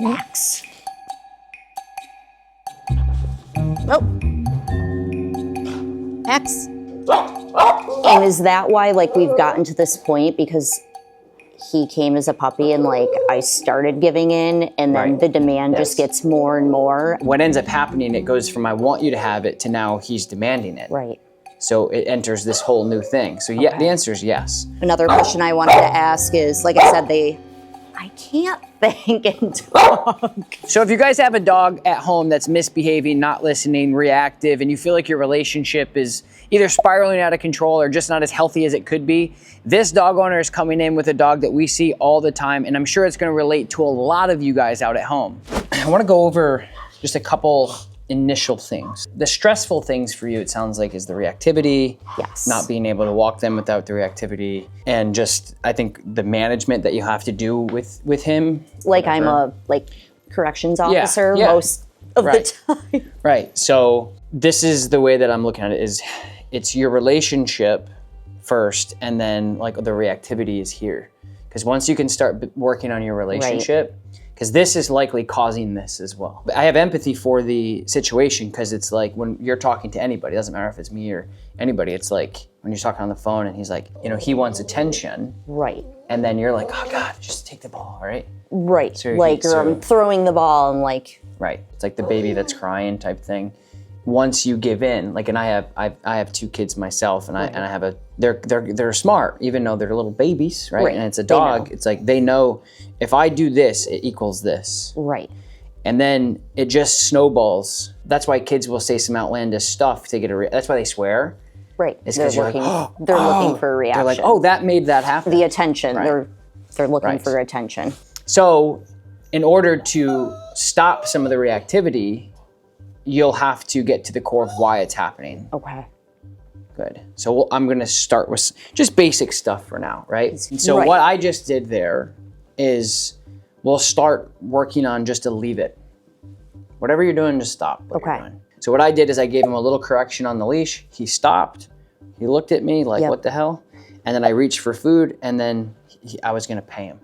Max. Oh. Max. And is that why, like, we've gotten to this point? Because he came as a puppy and, like, I started giving in, and then the demand just gets more and more. What ends up happening, it goes from I want you to have it to now he's demanding it. Right. So it enters this whole new thing. So yeah, the answer is yes. Another question I wanted to ask is, like I said, I can't think and talk. So if you guys have a dog at home that's misbehaving, not listening, reactive, and you feel like your relationship is either spiraling out of control or just not as healthy as it could be, this dog owner is coming in with a dog that we see all the time, and I'm sure it's gonna relate to a lot of you guys out at home. I wanna go over just a couple initial things. The stressful things for you, it sounds like, is the reactivity, not being able to walk them without the reactivity, and just, I think, the management that you have to do with him. Like whatever. I'm a corrections officer most of the time. Right, so this is the way that I'm looking at it, is it's your relationship first, and then like the reactivity is here. Because once you can start working on your relationship, because this is likely causing this as well. I have empathy for the situation, because it's like when you're talking to anybody, it doesn't matter if it's me or anybody, it's like when you're talking on the phone and he's like, you know, he wants attention. Right. And then you're like, oh God, just take the ball, right? Right, so like I'm throwing the ball and like. Right, it's like the baby that's crying type thing. Once you give in, like, and I have two kids myself, and I have they're smart, even though they're little babies, right? And it's a dog. It's like they know if I do this, it equals this. Right. And then it just snowballs. That's why kids will say some outlandish stuff to get that's why they swear. Right. It's because you're like, they're looking for a reaction. They're like, oh, that made that happen. The attention. Right. They're looking for attention. So, in order to stop some of the reactivity, you'll have to get to the core of why it's happening. Okay. Good. So I'm gonna start with just basic stuff for now, right? And so what I just did there is we'll start working on just to leave it. Whatever you're doing, just stop what you're doing. So what I did is I gave him a little correction on the leash. He stopped. He looked at me like, what the hell? And then I reached for food, and then I was gonna pay him.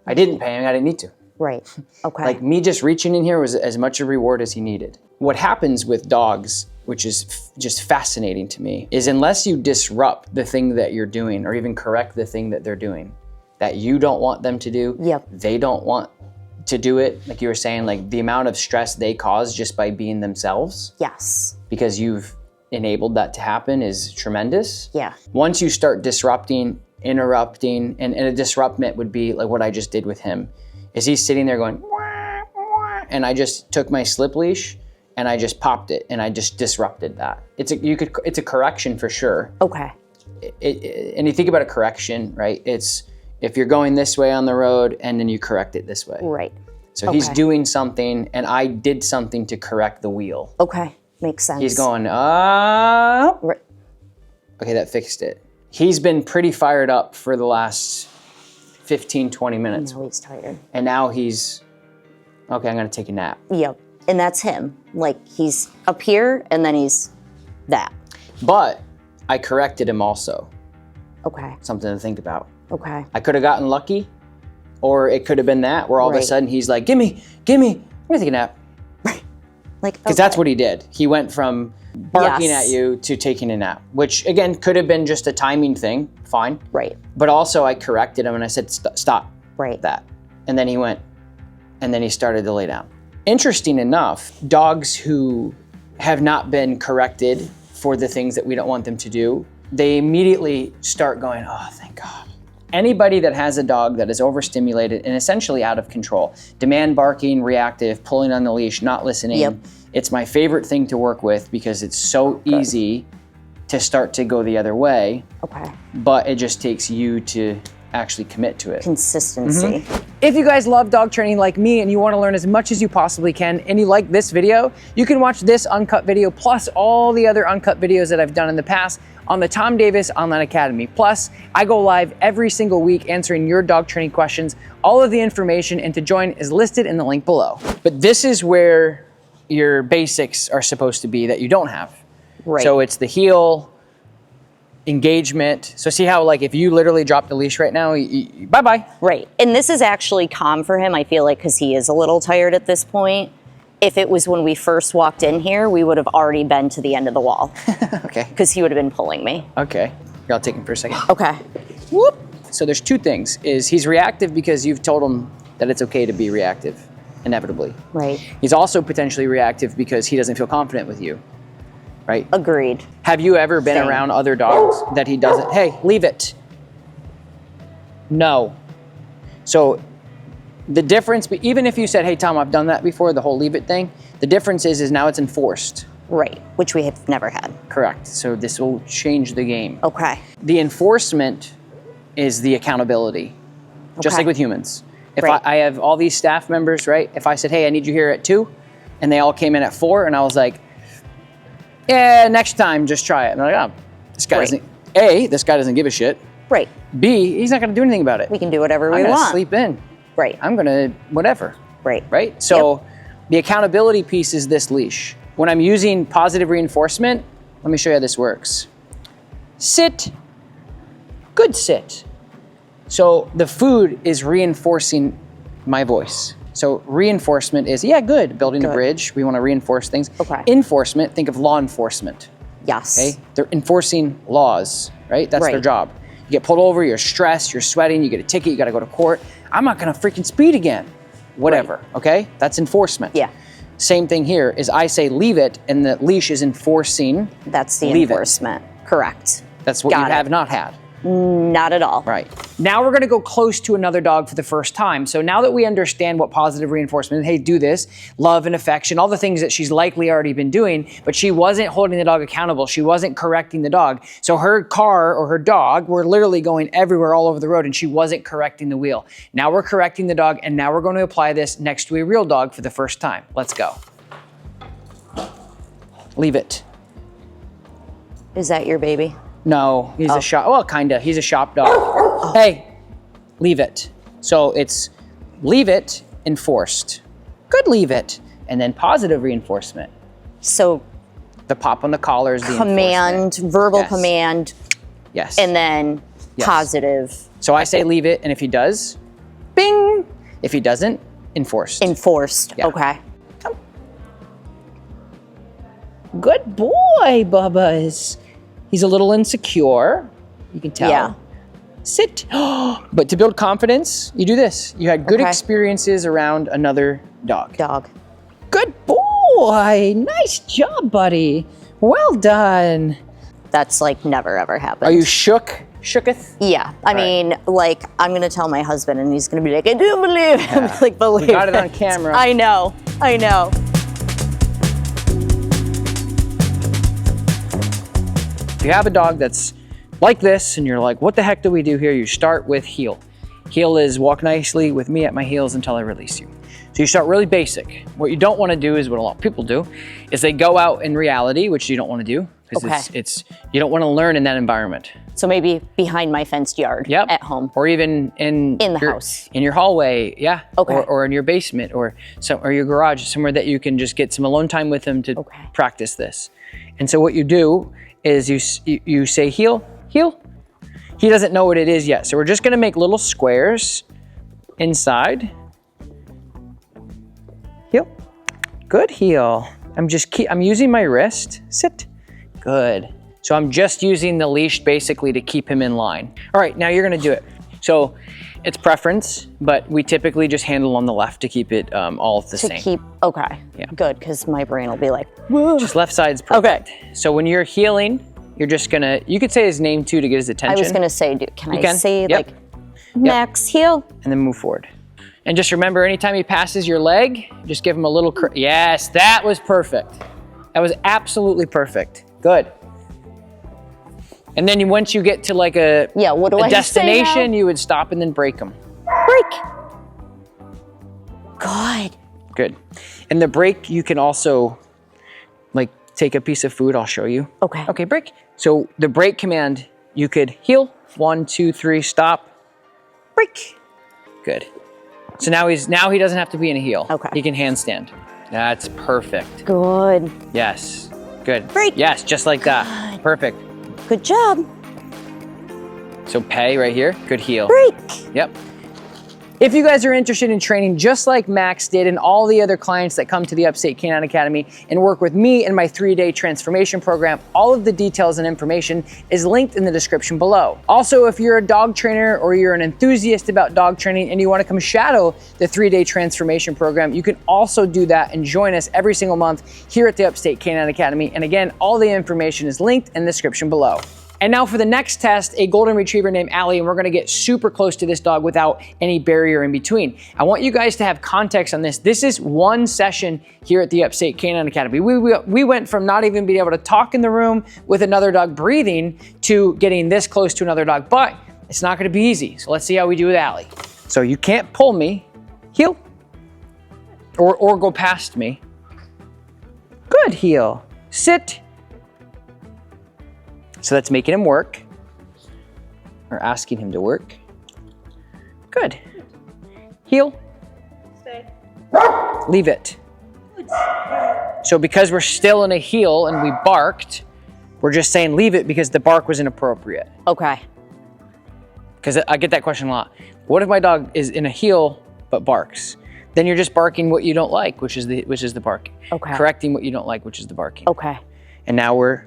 I didn't pay him, I didn't need to. Right, okay. Like me just reaching in here was as much a reward as he needed. What happens with dogs, which is just fascinating to me, is unless you disrupt the thing that you're doing or even correct the thing that they're doing that you don't want them to do, they don't want to do it. Like you were saying, like the amount of stress they cause just by being themselves. Yes. Because you've enabled that to happen is tremendous. Yeah. Once you start disrupting, interrupting, and a disruptment would be like what I just did with him, is he's sitting there going, wah, wah, and I just took my slip leash and I just popped it and I just disrupted that. It's a correction for sure. Okay. And you think about a correction, right? It's if you're going this way on the road and then you correct it this way. Right. So he's doing something and I did something to correct the wheel. Okay, makes sense. He's going, up. Right. Okay, that fixed it. He's been pretty fired up for the last 15, 20 minutes. Now he's tired. And now he's, okay, I'm gonna take a nap. Yep, and that's him. Like he's up here and then he's that. But I corrected him also. Okay. Something to think about. Okay. I could have gotten lucky, or it could have been that, where all of a sudden he's like, gimme, I'm gonna take a nap. Right. Like, because that's what he did. He went from barking at you to taking a nap, which again, could have been just a timing thing, fine. Right. But also I corrected him and I said, stop that. And then he went, and then he started to lay down. Interesting enough, dogs who have not been corrected for the things that we don't want them to do, they immediately start going, oh, thank God. Anybody that has a dog that is overstimulated and essentially out of control, demand barking, reactive, pulling on the leash, not listening, it's my favorite thing to work with because it's so easy to start to go the other way. Okay. But it just takes you to actually commit to it. Consistency. If you guys love dog training like me and you want to learn as much as you possibly can and you like this video, you can watch this uncut video plus all the other uncut videos that I've done in the past on the Tom Davis Online Academy. Plus, I go live every single week answering your dog training questions. All of the information and to join is listed in the link below. But this is where your basics are supposed to be that you don't have. Right. So it's the heel, engagement. So see how like if you literally drop the leash right now, bye-bye. Right. And this is actually calm for him, I feel like, because he is a little tired at this point. If it was when we first walked in here, we would have already been to the end of the wall. Okay. Because he would have been pulling me. Okay. Here, I'll take him for a second. Okay. Whoop. So there's two things. Is he's reactive because you've told him that it's okay to be reactive, inevitably. Right. He's also potentially reactive because he doesn't feel confident with you. Right? Agreed. Have you ever been around other dogs that he doesn't, hey, leave it? No. So the difference, even if you said, hey, Tom, I've done that before, the whole leave it thing, the difference is now it's enforced. Right, which we have never had. Correct. So this will change the game. Okay. The enforcement is the accountability, just like with humans. If Right. I have all these staff members, right? If I said, hey, I need you here at 2, and they all came in at 4, and I was like, yeah, next time, just try it. And they're like, oh, this guy doesn't, A, this guy doesn't give a shit. Right. B, he's not gonna do anything about it. We can do whatever we I'm gonna want. sleep in. Right. I'm gonna, whatever. Right. Right? So the accountability piece is this leash. When I'm using positive reinforcement, let me show you how this works. Sit, good sit. So the food is reinforcing my voice. So reinforcement is, yeah, good, building a bridge. We wanna reinforce things. Okay. Enforcement, think of law enforcement. Yes. Okay? They're enforcing laws, right? That's their job. You get pulled over, you're stressed, you're sweating, you get a ticket, you gotta go to court. I'm not gonna freaking speed again. Whatever, okay? That's enforcement. Yeah. Same thing here is I say leave it and the leash is enforcing. That's the leave enforcement. Correct. That's what you have not had. Not at all. Right. Now we're gonna go close to another dog for the first time. So now that we understand what positive reinforcement is, hey, do this, love and affection, all the things that she's likely already been doing, but she wasn't holding the dog accountable. She wasn't correcting the dog. So her car or her dog were literally going everywhere all over the road and she wasn't correcting the wheel. Now we're correcting the dog and now we're going to apply this next to a real dog for the first time. Let's go. Leave it. Is that your baby? No, he's a shop, well, kinda, he's a shop dog. Hey, leave it. So it's leave it, enforced. Good, leave it. And then positive reinforcement. So The pop on the collar is the command, enforcement. verbal Yes. command, Yes. and then positive. So I say leave it, and if he does, bing. If he doesn't, enforced. Enforced. Yeah. Okay. Good boy, Bubba's. He's a little insecure. You can tell. Yeah. Sit. But to build confidence, you do this. You had good experiences around another dog. Good boy. Nice job, buddy. Well done. That's like never ever happened. Are you shook? Shooketh? Yeah. I mean, like, I'm going to tell my husband and he's going to be like, I do believe it. I'm like, believe We got it on camera. I know. I know. If you have a dog that's like this and you're like, what the heck do we do here? You start with heel. Heel is walk nicely with me at my heels until I release you. So you start really basic. What you don't want to do is what a lot of people do, is they go out in reality, which you don't want to do, because it's you don't want to learn in that environment. So maybe behind my fenced yard at home. Or even in the house. In your hallway, yeah. Okay. Or in your basement or your garage, somewhere that you can just get some alone time with them to practice this. And so what you do is you say heel, heel. He doesn't know what it is yet. So we're just gonna make little squares inside. Heel, good heel. I'm using my wrist, sit, good. So I'm just using the leash basically to keep him in line. All right, now you're gonna do it. So it's preference, but we typically just handle on the left to keep it all the same. Yeah. Good, because my brain will be like, whoa. Just left side's perfect. Okay. So when you're healing, you're just gonna, you could say his name too to get his attention. I was gonna say, can I say like, Max, heel? And then move forward. And just remember, anytime he passes your leg, just give him a little, yes, that was perfect. That was absolutely perfect. Good. And then once you get to like a destination, you would stop and then break them. Break. Good. Good. And the break, you can also like take a piece of food. I'll show you. Okay. Okay, break. So the break command, you could heel, 1, 2, 3, stop, break. Good. So now he doesn't have to be in a heel. Okay. He can handstand. That's perfect. Good. Yes. Good. Break. Yes, just like that. Good. Perfect. Good job. So pay right here, good heel. Break. Yep. If you guys are interested in training just like Max did and all the other clients that come to the Upstate Canine Academy and work with me in my 3-day transformation program, all of the details and information is linked in the description below. Also, if you're a dog trainer or you're an enthusiast about dog training and you want to come shadow the 3-day transformation program, you can also do that and join us every single month here at the Upstate Canine Academy. And again, all the information is linked in the description below. And now for the next test, a golden retriever named Allie, and we're gonna get super close to this dog without any barrier in between. I want you guys to have context on this. This is one session here at the Upstate Canine Academy. We went from not even being able to talk in the room with another dog breathing to getting this close to another dog, but it's not gonna be easy. So let's see how we do with Allie. So you can't pull me, heel, or go past me. Good, heel, sit. So that's making him work, or asking him to work. Good. Heel. Stay. Leave it. So because we're still in a heel and we barked, we're just saying leave it because the bark was inappropriate. Okay. Because I get that question a lot. What if my dog is in a heel but barks? Then you're just barking what you don't like, which is the barking. Okay. Correcting what you don't like, which is the barking. Okay. And now we're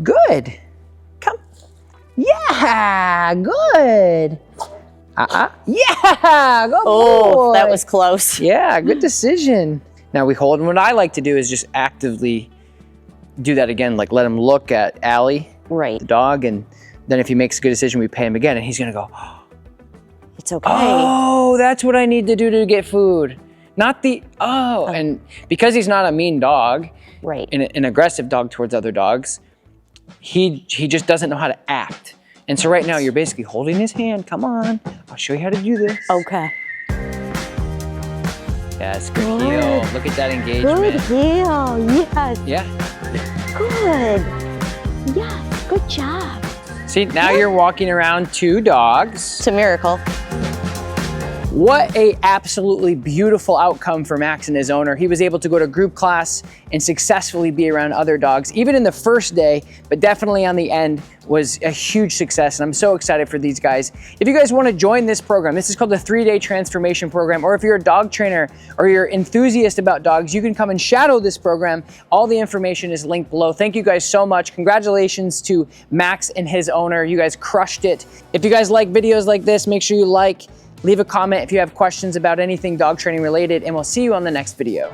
good. Come. Yeah, good. Yeah, good boy. That was close. Yeah, good decision. Now we hold, and what I like to do is just actively do that again, like let him look at Allie, Right. the dog, and then if he makes a good decision, we pay him again, and he's gonna go, It's okay. oh, that's what I need to do to get food. Not the, and because he's not a mean dog, Right. an aggressive dog towards other dogs, he just doesn't know how to act. And so right now you're basically holding his hand. Come on, I'll show you how to do this. Okay. Yes, good heel. Look at that engagement. Good heel. Yes. Yeah. Good. Yes. Good job. See, now you're walking around two dogs. It's a miracle. What a absolutely beautiful outcome for Max and his owner. He was able to go to group class and successfully be around other dogs, even in the first day, but definitely on the end was a huge success. And I'm so excited for these guys. If you guys want to join this program, this is called the 3-day transformation program, or if you're a dog trainer or you're enthusiast about dogs, you can come and shadow this program. All the information is linked below. Thank you guys so much. Congratulations to Max and his owner. You guys crushed it. If you guys like videos like this, make sure you like, leave a comment if you have questions about anything dog training related, and we'll see you on the next video.